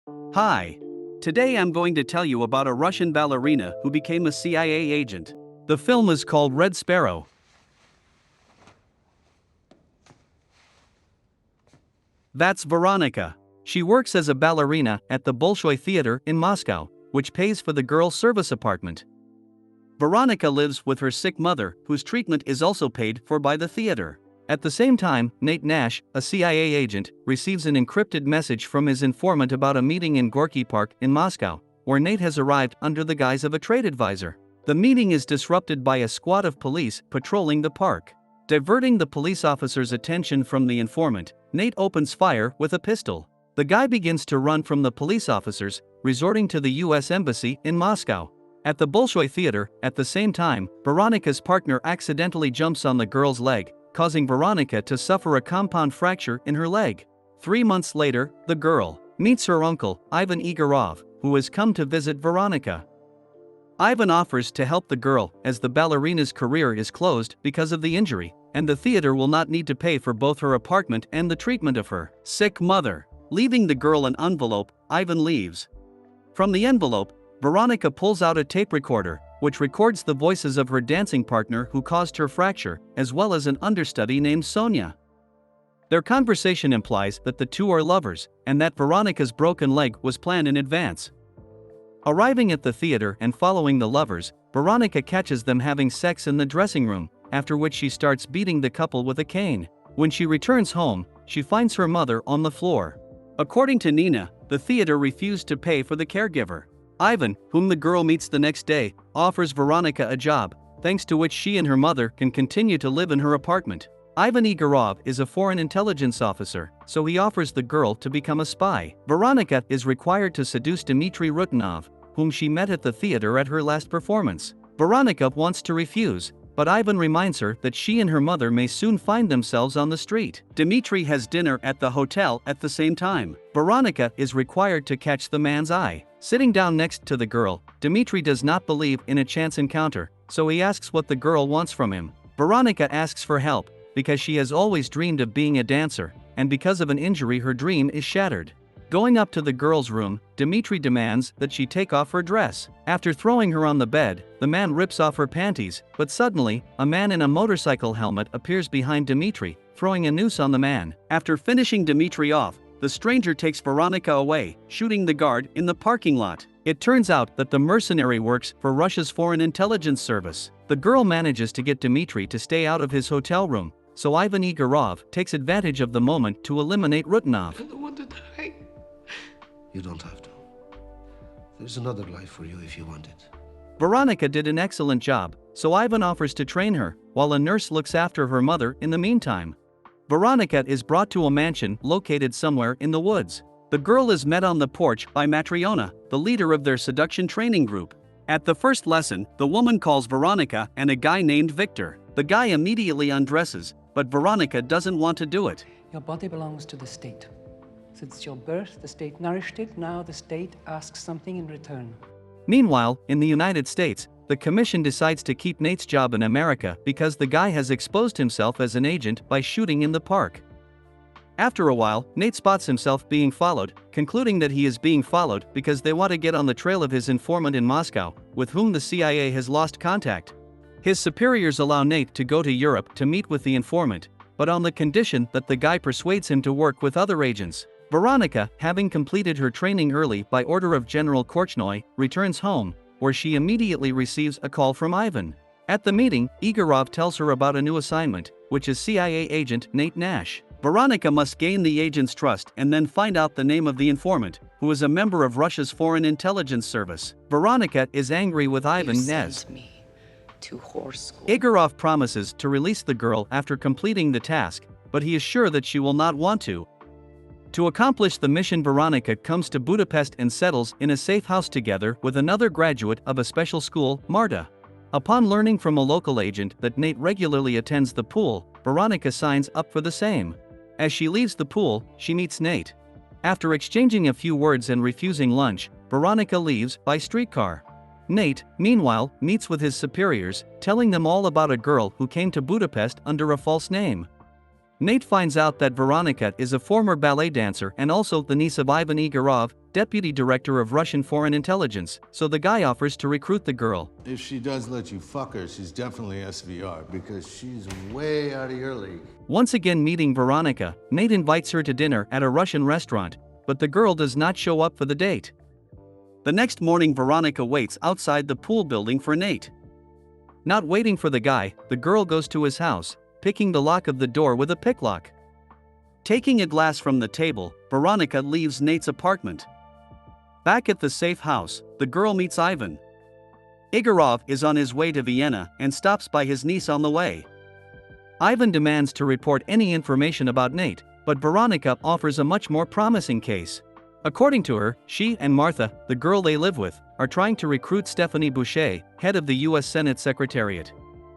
Hi. Today I'm going to tell you about a Russian ballerina who became a CIA agent. The film is called Red Sparrow. That's Veronica. She works as a ballerina at the Bolshoi Theater in Moscow, which pays for the girl's service apartment. Veronica lives with her sick mother, whose treatment is also paid for by the theater. At the same time, Nate Nash, a CIA agent, receives an encrypted message from his informant about a meeting in Gorky Park in Moscow, where Nate has arrived under the guise of a trade advisor. The meeting is disrupted by a squad of police patrolling the park. Diverting the police officer's attention from the informant, Nate opens fire with a pistol. The guy begins to run from the police officers, resorting to the US Embassy in Moscow. At the Bolshoi Theater, at the same time, Veronica's partner accidentally jumps on the girl's leg, causing Veronica to suffer a compound fracture in her leg. 3 months later, the girl meets her uncle, Ivan Igorov, who has come to visit Veronica. Ivan offers to help the girl, as the ballerina's career is closed because of the injury, and the theater will not need to pay for both her apartment and the treatment of her sick mother. Leaving the girl an envelope, Ivan leaves. From the envelope, Veronica pulls out a tape recorder, which records the voices of her dancing partner who caused her fracture, as well as an understudy named Sonia. Their conversation implies that the two are lovers, and that Veronica's broken leg was planned in advance. Arriving at the theater and following the lovers, Veronica catches them having sex in the dressing room, after which she starts beating the couple with a cane. When she returns home, she finds her mother on the floor. According to Nina, the theater refused to pay for the caregiver. Ivan, whom the girl meets the next day, offers Veronica a job, thanks to which she and her mother can continue to live in her apartment. Ivan Igorov is a foreign intelligence officer, so he offers the girl to become a spy. Veronica is required to seduce Dmitry Rutanov, whom she met at the theater at her last performance. Veronica wants to refuse, but Ivan reminds her that she and her mother may soon find themselves on the street. Dmitry has dinner at the hotel at the same time. Veronica is required to catch the man's eye. Sitting down next to the girl, Dmitry does not believe in a chance encounter, so he asks what the girl wants from him. Veronica asks for help, because she has always dreamed of being a dancer, and because of an injury her dream is shattered. Going up to the girl's room, Dmitry demands that she take off her dress. After throwing her on the bed, the man rips off her panties, but suddenly, a man in a motorcycle helmet appears behind Dmitry, throwing a noose on the man. After finishing Dmitry off, the stranger takes Veronica away, shooting the guard in the parking lot. It turns out that the mercenary works for Russia's Foreign Intelligence Service. The girl manages to get Dmitry to stay out of his hotel room, so Ivan Igorov takes advantage of the moment to eliminate Rutanov. I don't want to die. You don't have to. There's another life for you if you want it. Veronica did an excellent job, so Ivan offers to train her, while a nurse looks after her mother in the meantime. Veronica is brought to a mansion located somewhere in the woods. The girl is met on the porch by Matriona, the leader of their seduction training group. At the first lesson, the woman calls Veronica and a guy named Victor. The guy immediately undresses, but Veronica doesn't want to do it. Your body belongs to the state. Since your birth, the state nourished it, now the state asks something in return. Meanwhile, in the United States, the commission decides to keep Nate's job in America because the guy has exposed himself as an agent by shooting in the park. After a while, Nate spots himself being followed, concluding that he is being followed because they want to get on the trail of his informant in Moscow, with whom the CIA has lost contact. His superiors allow Nate to go to Europe to meet with the informant, but on the condition that the guy persuades him to work with other agents. Veronica, having completed her training early by order of General Korchnoi, returns home, where she immediately receives a call from Ivan. At the meeting, Igorov tells her about a new assignment, which is CIA agent Nate Nash. Veronica must gain the agent's trust and then find out the name of the informant, who is a member of Russia's Foreign Intelligence Service. Veronica is angry with Ivan Nez. Igorov promises to release the girl after completing the task, but he is sure that she will not want to. To accomplish the mission, Veronica comes to Budapest and settles in a safe house together with another graduate of a special school, Marta. Upon learning from a local agent that Nate regularly attends the pool, Veronica signs up for the same. As she leaves the pool, she meets Nate. After exchanging a few words and refusing lunch, Veronica leaves by streetcar. Nate, meanwhile, meets with his superiors, telling them all about a girl who came to Budapest under a false name. Nate finds out that Veronica is a former ballet dancer and also the niece of Ivan Igorov, deputy director of Russian foreign intelligence, so the guy offers to recruit the girl. If she does let you fuck her, she's definitely SVR because she's way out of your league. Once again meeting Veronica, Nate invites her to dinner at a Russian restaurant, but the girl does not show up for the date. The next morning Veronica waits outside the pool building for Nate. Not waiting for the guy, the girl goes to his house, picking the lock of the door with a picklock. Taking a glass from the table, Veronica leaves Nate's apartment. Back at the safe house, the girl meets Ivan. Igorov is on his way to Vienna and stops by his niece on the way. Ivan demands to report any information about Nate, but Veronica offers a much more promising case. According to her, she and Martha, the girl they live with, are trying to recruit Stephanie Boucher, head of the US Senate Secretariat.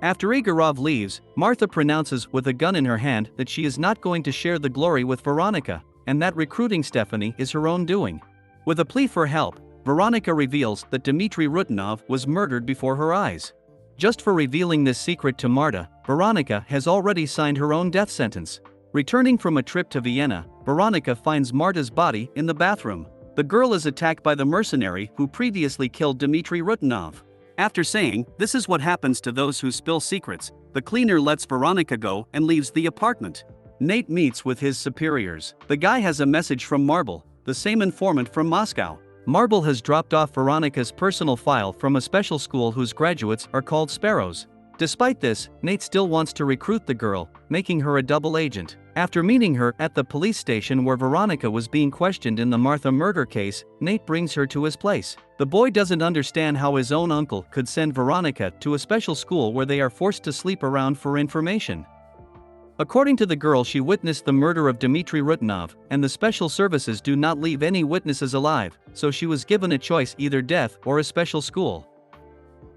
After Igorov leaves, Martha pronounces with a gun in her hand that she is not going to share the glory with Veronica, and that recruiting Stephanie is her own doing. With a plea for help, Veronica reveals that Dmitry Rutanov was murdered before her eyes. Just for revealing this secret to Marta, Veronica has already signed her own death sentence. Returning from a trip to Vienna, Veronica finds Marta's body in the bathroom. The girl is attacked by the mercenary who previously killed Dmitry Rutanov. After saying, "This is what happens to those who spill secrets," the cleaner lets Veronica go and leaves the apartment. Nate meets with his superiors. The guy has a message from Marble, the same informant from Moscow. Marble has dropped off Veronica's personal file from a special school whose graduates are called sparrows. Despite this, Nate still wants to recruit the girl, making her a double agent. After meeting her at the police station where Veronica was being questioned in the Martha murder case, Nate brings her to his place. The boy doesn't understand how his own uncle could send Veronica to a special school where they are forced to sleep around for information. According to the girl, she witnessed the murder of Dmitry Rutanov, and the special services do not leave any witnesses alive, so she was given a choice: either death or a special school.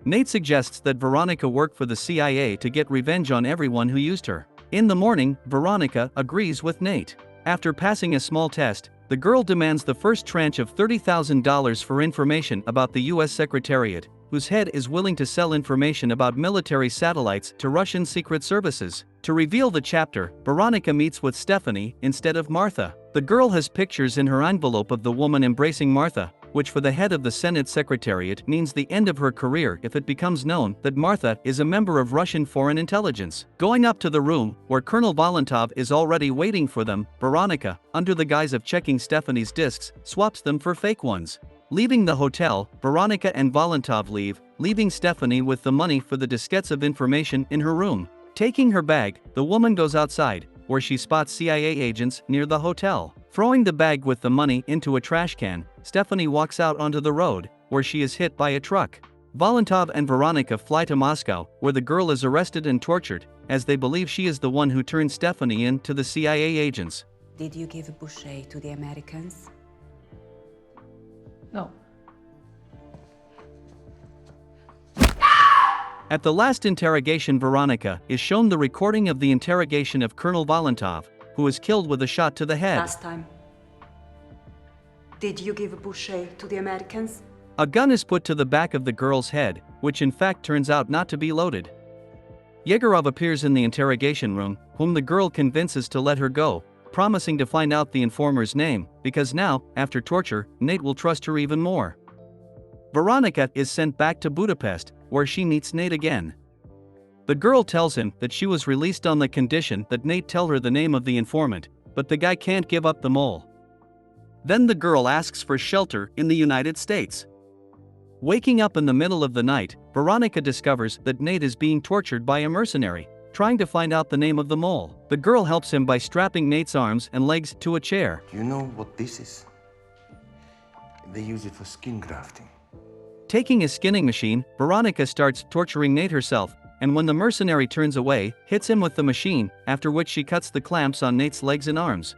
Nate suggests that Veronica work for the CIA to get revenge on everyone who used her. In the morning, Veronica agrees with Nate. After passing a small test, the girl demands the first tranche of $30,000 for information about the US Secretariat, whose head is willing to sell information about military satellites to Russian secret services. To reveal the chapter, Veronica meets with Stephanie instead of Martha. The girl has pictures in her envelope of the woman embracing Martha, which for the head of the Senate Secretariat means the end of her career if it becomes known that Martha is a member of Russian foreign intelligence. Going up to the room, where Colonel Volantov is already waiting for them, Veronica, under the guise of checking Stephanie's discs, swaps them for fake ones. Leaving the hotel, Veronica and Volantov leave, leaving Stephanie with the money for the diskettes of information in her room. Taking her bag, the woman goes outside, where she spots CIA agents near the hotel. Throwing the bag with the money into a trash can, Stephanie walks out onto the road, where she is hit by a truck. Volantov and Veronica fly to Moscow, where the girl is arrested and tortured, as they believe she is the one who turned Stephanie in to the CIA agents. Did you give Boucher to the Americans? No. At the last interrogation, Veronica is shown the recording of the interrogation of Colonel Volantov, who is killed with a shot to the head. Last time. Did you give Boucher to the Americans? A gun is put to the back of the girl's head, which in fact turns out not to be loaded. Yegorov appears in the interrogation room, whom the girl convinces to let her go, promising to find out the informer's name, because now, after torture, Nate will trust her even more. Veronica is sent back to Budapest, where she meets Nate again. The girl tells him that she was released on the condition that Nate tell her the name of the informant, but the guy can't give up the mole. Then the girl asks for shelter in the United States. Waking up in the middle of the night, Veronica discovers that Nate is being tortured by a mercenary, trying to find out the name of the mole. The girl helps him by strapping Nate's arms and legs to a chair. Do you know what this is? They use it for skin grafting. Taking a skinning machine, Veronica starts torturing Nate herself, and when the mercenary turns away, hits him with the machine, after which she cuts the clamps on Nate's legs and arms.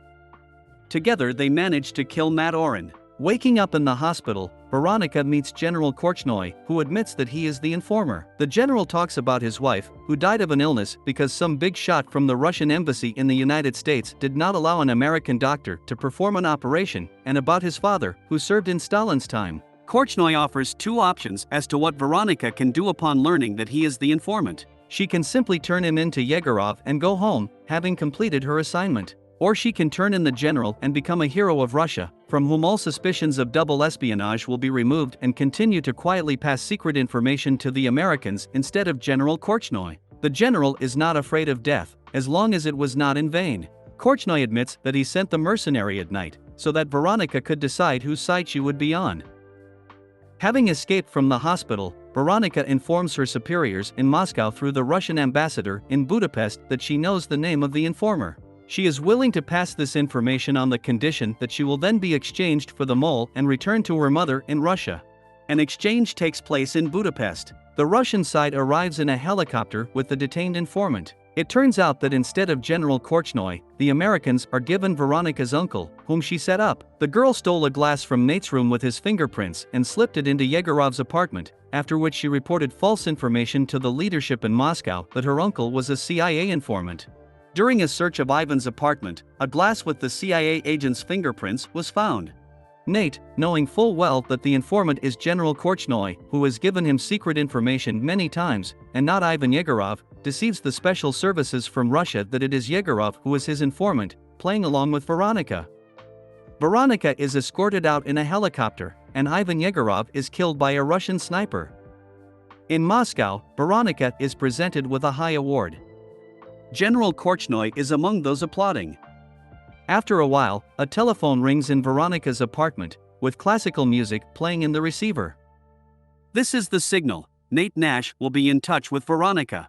Together they manage to kill Matt Oren. Waking up in the hospital, Veronica meets General Korchnoi, who admits that he is the informer. The general talks about his wife, who died of an illness because some big shot from the Russian embassy in the United States did not allow an American doctor to perform an operation, and about his father, who served in Stalin's time. Korchnoi offers two options as to what Veronica can do upon learning that he is the informant. She can simply turn him into Yegorov and go home, having completed her assignment. Or she can turn in the general and become a hero of Russia, from whom all suspicions of double espionage will be removed, and continue to quietly pass secret information to the Americans instead of General Korchnoi. The general is not afraid of death, as long as it was not in vain. Korchnoi admits that he sent the mercenary at night, so that Veronica could decide whose side she would be on. Having escaped from the hospital, Veronica informs her superiors in Moscow through the Russian ambassador in Budapest that she knows the name of the informer. She is willing to pass this information on the condition that she will then be exchanged for the mole and return to her mother in Russia. An exchange takes place in Budapest. The Russian side arrives in a helicopter with the detained informant. It turns out that instead of General Korchnoi, the Americans are given Veronica's uncle, whom she set up. The girl stole a glass from Nate's room with his fingerprints and slipped it into Yegorov's apartment, after which she reported false information to the leadership in Moscow that her uncle was a CIA informant. During a search of Ivan's apartment, a glass with the CIA agent's fingerprints was found. Nate, knowing full well that the informant is General Korchnoi, who has given him secret information many times, and not Ivan Yegorov, deceives the special services from Russia that it is Yegorov who is his informant, playing along with Veronica. Veronica is escorted out in a helicopter, and Ivan Yegorov is killed by a Russian sniper. In Moscow, Veronica is presented with a high award. General Korchnoi is among those applauding. After a while, a telephone rings in Veronica's apartment, with classical music playing in the receiver. This is the signal. Nate Nash will be in touch with Veronica.